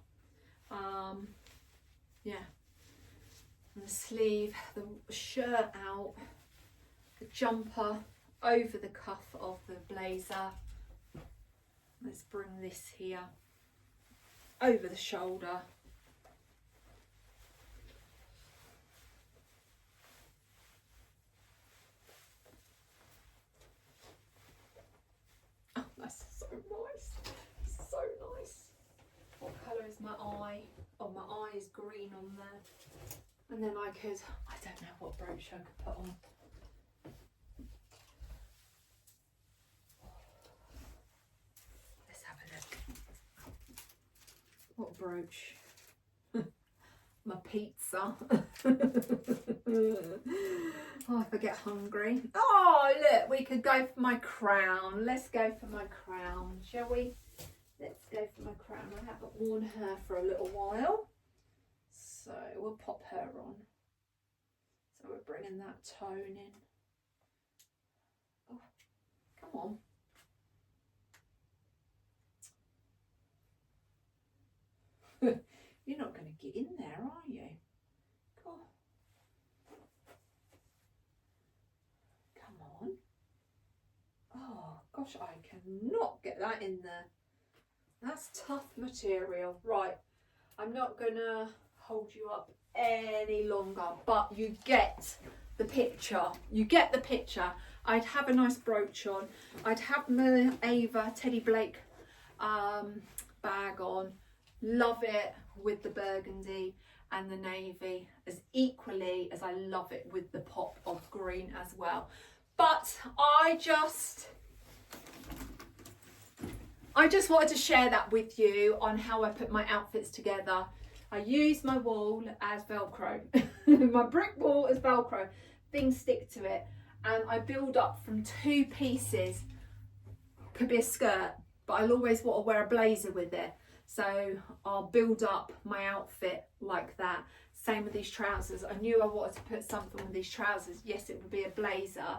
Yeah. And the sleeve, the shirt out, the jumper over the cuff of the blazer. Let's bring this here over the shoulder. Oh, that's so nice. So nice. What colour is my eye? Oh, my eye is green on there. And then I don't know what brooch I could put on. Let's have a look. What brooch? my pizza. Oh, if I get hungry. Oh, look, we could go for my crown. Let's go for my crown, shall we? Let's go for my crown. I haven't worn her for a little while, so we'll pop her on. So we're bringing that tone in. Oh, come on. You're not going to get in there, are you? Come on. Oh, gosh, I cannot get that in there. That's tough material. Right, I'm not going to hold you up any longer, but you get the picture. You get the picture. I'd have a nice brooch on. I'd have my Ava Teddy Blake bag on. Love it with the burgundy and the navy as equally as I love it with the pop of green as well. But I just wanted to share that with you on how I put my outfits together. I use my wall as Velcro, my brick wall as Velcro. Things stick to it, and I build up from 2 pieces. Could be a skirt, but I'll always want to wear a blazer with it. So I'll build up my outfit like that. Same with these trousers. I knew I wanted to put something with these trousers. Yes, it would be a blazer.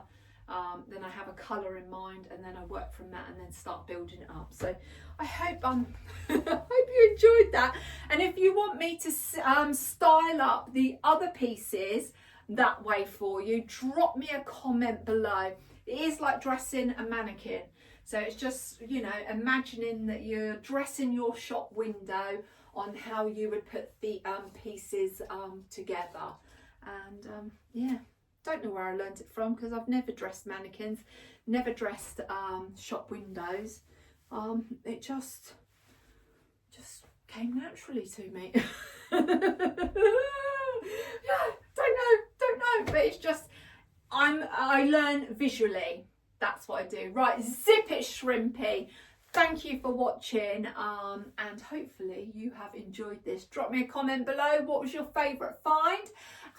Then I have a colour in mind, and then I work from that and then start building it up. So I hope I hope you enjoyed that. And if you want me to style up the other pieces that way for you, drop me a comment below. It is like dressing a mannequin. So it's just, you know, imagining that you're dressing your shop window on how you would put the pieces together. And yeah, don't know where I learned it from, because I've never dressed mannequins, never dressed shop windows. It just came naturally to me. Yeah, don't know, but it's just I learn visually. That's what I do. Right, zip it, shrimpy. Thank you for watching, and hopefully you have enjoyed this. Drop me a comment below. What was your favourite find?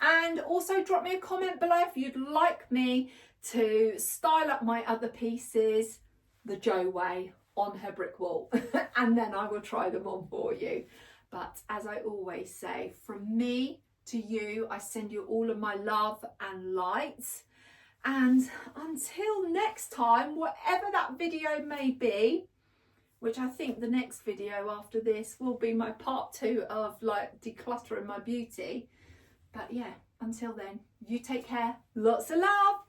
And also drop me a comment below if you'd like me to style up my other pieces the Jo way on her brick wall. And then I will try them on for you. But as I always say, from me to you, I send you all of my love and light. And until next time, whatever that video may be, which I think the next video after this will be my part 2 of like decluttering my beauty. But yeah, until then, you take care. Lots of love.